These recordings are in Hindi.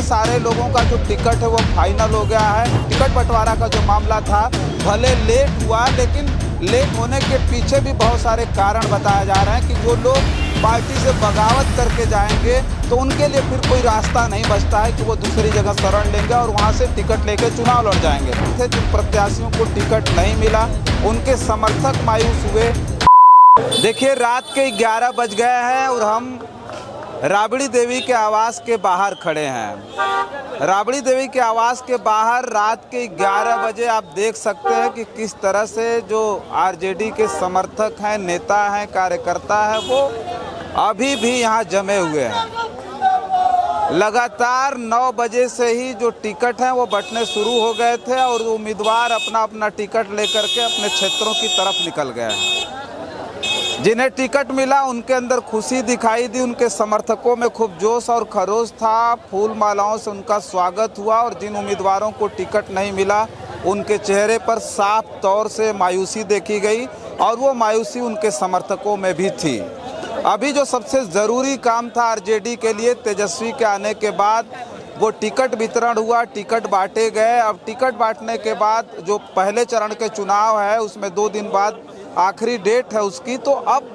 सारे लोगों का जो टिकट है वो फाइनल हो गया है। टिकट बंटवारा का जो मामला था भले लेट हुआ, लेकिन लेट होने के पीछे भी बहुत सारे कारण बताए जा रहे हैं कि जो लोग पार्टी से बगावत करके जाएंगे तो उनके लिए फिर कोई रास्ता नहीं बचता है कि वो दूसरी जगह शरण लेंगे और वहाँ से टिकट लेके चुनाव लड़ जाएंगे। जिन प्रत्याशियों को टिकट नहीं मिला उनके समर्थक मायूस हुए। देखिए, रात के 11 बज गए हैं और हम राबड़ी देवी के आवास के बाहर खड़े हैं। राबड़ी देवी के आवास के बाहर रात के 11 बजे आप देख सकते हैं कि किस तरह से जो आरजेडी के समर्थक हैं, नेता हैं, कार्यकर्ता हैं, वो अभी भी यहाँ जमे हुए हैं। लगातार 9 बजे से ही जो टिकट हैं वो बंटने शुरू हो गए थे और उम्मीदवार अपना अपना टिकट लेकर के अपने क्षेत्रों की तरफ निकल गए हैं। जिन्हें टिकट मिला उनके अंदर खुशी दिखाई दी, उनके समर्थकों में खूब जोश और खरोश था, फूल मालाओं से उनका स्वागत हुआ। और जिन उम्मीदवारों को टिकट नहीं मिला उनके चेहरे पर साफ तौर से मायूसी देखी गई और वो मायूसी उनके समर्थकों में भी थी। अभी जो सबसे ज़रूरी काम था आरजेडी के लिए, तेजस्वी के आने के बाद वो टिकट वितरण हुआ, टिकट बांटे गए। अब टिकट बांटने के बाद जो पहले चरण के चुनाव है उसमें 2 दिन बाद आखिरी डेट है उसकी, तो अब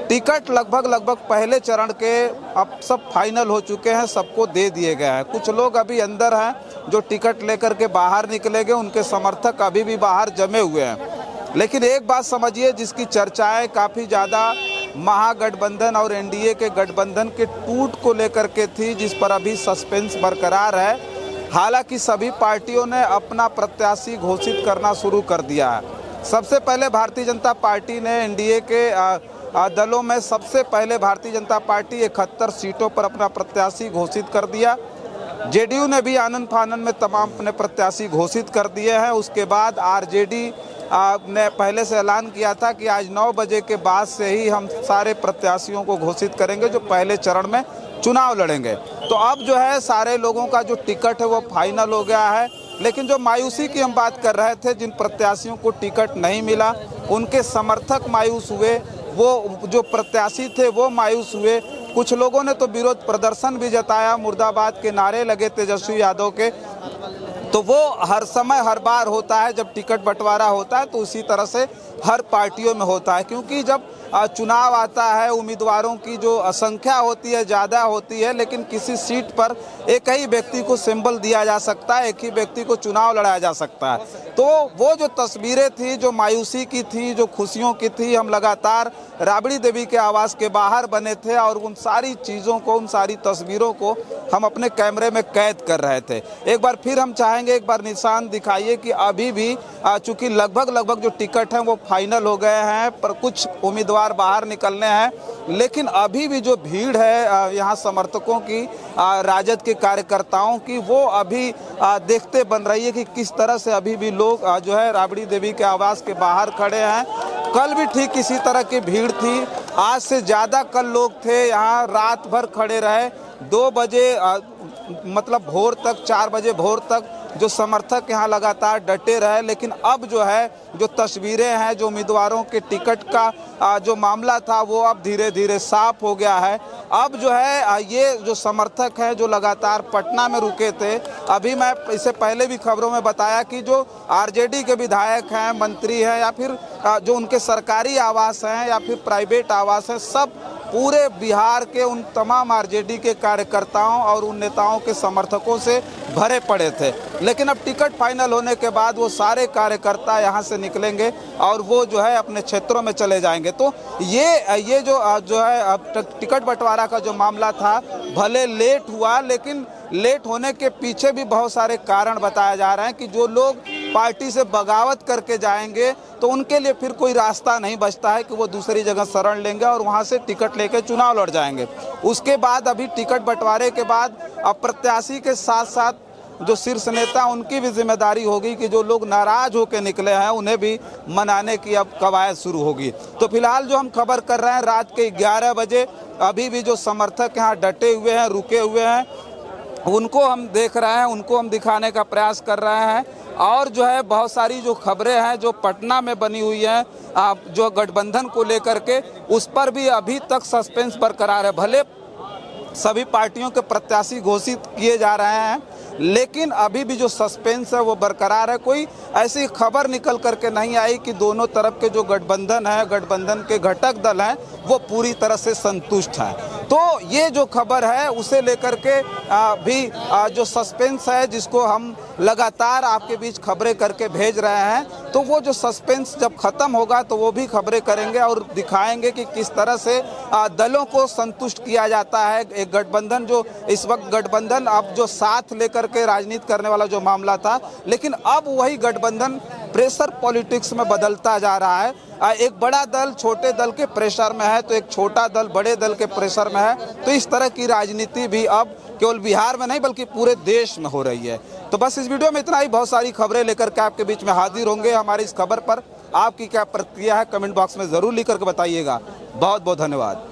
टिकट लगभग पहले चरण के अब सब फाइनल हो चुके हैं, सबको दे दिए गए हैं। कुछ लोग अभी अंदर हैं जो टिकट लेकर के बाहर निकलेंगे, उनके समर्थक अभी भी बाहर जमे हुए हैं। लेकिन एक बात समझिए, जिसकी चर्चाएं काफ़ी ज़्यादा महागठबंधन और एनडीए के गठबंधन के टूट को लेकर के थी, जिस पर अभी सस्पेंस बरकरार है। हालांकि सभी पार्टियों ने अपना प्रत्याशी घोषित करना शुरू कर दिया है। सबसे पहले भारतीय जनता पार्टी ने एनडीए के दलों में सबसे पहले भारतीय जनता पार्टी 71 सीटों पर अपना प्रत्याशी घोषित कर दिया। जेडीयू ने भी आनन फानन में तमाम अपने प्रत्याशी घोषित कर दिए हैं। उसके बाद आरजेडी ने पहले से ऐलान किया था कि आज 9 बजे के बाद से ही हम सारे प्रत्याशियों को घोषित करेंगे जो पहले चरण में चुनाव लड़ेंगे। तो अब जो है सारे लोगों का जो टिकट है वो फाइनल हो गया है। लेकिन जो मायूसी की हम बात कर रहे थे, जिन प्रत्याशियों को टिकट नहीं मिला उनके समर्थक मायूस हुए, वो जो प्रत्याशी थे वो मायूस हुए। कुछ लोगों ने तो विरोध प्रदर्शन भी जताया, मुर्दाबाद के नारे लगे तेजस्वी यादव के। तो वो हर समय हर बार होता है जब टिकट बंटवारा होता है, तो उसी तरह से हर पार्टियों में होता है। क्योंकि जब चुनाव आता है, उम्मीदवारों की जो संख्या होती है ज़्यादा होती है, लेकिन किसी सीट पर एक ही व्यक्ति को सिंबल दिया जा सकता है, एक ही व्यक्ति को चुनाव लड़ाया जा सकता है। तो वो जो तस्वीरें थी, जो मायूसी की थी, जो खुशियों की थी, हम लगातार राबड़ी देवी के आवास के बाहर बने थे और उन सारी चीज़ों को, उन सारी तस्वीरों को हम अपने कैमरे में कैद कर रहे थे। एक बार फिर हम चाहेंगे, एक बार निशान दिखाइए कि अभी भी चूँकि लगभग जो टिकट हैं वो फाइनल हो गए हैं, पर कुछ उम्मीदवार बाहर निकलने हैं। लेकिन अभी भी जो भीड़ है यहाँ समर्थकों की, राजद के कार्यकर्ताओं की, वो अभी देखते बन रही है कि किस तरह से अभी भी लोग जो है राबड़ी देवी के आवास के बाहर खड़े हैं। कल भी ठीक इसी तरह की भीड़ थी, आज से ज़्यादा कल लोग थे यहाँ, रात भर खड़े रहे। 2 बजे मतलब भोर तक, 4 बजे भोर तक जो समर्थक यहाँ लगातार डटे रहे। लेकिन अब जो है जो तस्वीरें हैं, जो उम्मीदवारों के टिकट का जो मामला था वो अब धीरे धीरे साफ हो गया है। अब जो है ये जो समर्थक हैं जो लगातार पटना में रुके थे, अभी मैं इससे पहले भी खबरों में बताया कि जो आरजेडी के विधायक हैं, मंत्री हैं, या फिर जो उनके सरकारी आवास हैं या फिर प्राइवेट आवास हैं, सब पूरे बिहार के उन तमाम आरजेडी के कार्यकर्ताओं और उन नेताओं के समर्थकों से भरे पड़े थे। लेकिन अब टिकट फाइनल होने के बाद वो सारे कार्यकर्ता यहाँ से निकलेंगे और वो जो है अपने क्षेत्रों में चले जाएंगे। तो ये जो है अब टिकट बंटवारा का जो मामला था भले लेट हुआ, लेकिन लेट होने के पीछे भी बहुत सारे कारण बताए जा रहे हैं कि जो लोग पार्टी से बगावत करके जाएंगे तो उनके लिए फिर कोई रास्ता नहीं बचता है कि वो दूसरी जगह शरण लेंगे और वहाँ से टिकट लेके चुनाव लड़ जाएंगे। उसके बाद अभी टिकट बंटवारे के बाद अब प्रत्याशी के साथ साथ जो शीर्ष नेता, उनकी भी जिम्मेदारी होगी कि जो लोग नाराज होकर निकले हैं उन्हें भी मनाने की अब कवायद शुरू होगी। तो फिलहाल जो हम खबर कर रहे हैं, रात के 11 बजे अभी भी जो समर्थक यहाँ डटे हुए हैं, रुके हुए हैं, उनको हम देख रहे हैं, उनको हम दिखाने का प्रयास कर रहे हैं। और जो है बहुत सारी जो खबरें हैं जो पटना में बनी हुई हैं जो गठबंधन को लेकर के, उस पर भी अभी तक सस्पेंस बरकरार है। भले सभी पार्टियों के प्रत्याशी घोषित किए जा रहे हैं, लेकिन अभी भी जो सस्पेंस है वो बरकरार है। कोई ऐसी खबर निकल करके नहीं आई कि दोनों तरफ के जो गठबंधन है, गठबंधन के घटक दल हैं, वो पूरी तरह से संतुष्ट हैं। तो ये जो खबर है उसे लेकर के भी जो सस्पेंस है, जिसको हम लगातार आपके बीच खबरें करके भेज रहे हैं, तो वो जो सस्पेंस जब खत्म होगा तो वो भी खबरें करेंगे और दिखाएंगे कि किस तरह से दलों को संतुष्ट किया जाता है। एक गठबंधन जो इस वक्त गठबंधन अब जो साथ लेकर के राजनीति करने वाला जो मामला था, लेकिन अब वही गठबंधन प्रेशर पॉलिटिक्स में बदलता जा रहा है। एक बड़ा दल छोटे दल के प्रेशर में है, तो एक छोटा दल बड़े दल के प्रेशर में है। तो इस तरह की राजनीति भी अब केवल बिहार में नहीं बल्कि पूरे देश में हो रही है। तो बस इस वीडियो में इतना ही। बहुत सारी खबरें लेकर के आपके बीच में हाजिर होंगे। हमारी इस खबर पर आपकी क्या प्रतिक्रिया है, कमेंट बॉक्स में ज़रूर लिख करके बताइएगा। बहुत बहुत धन्यवाद।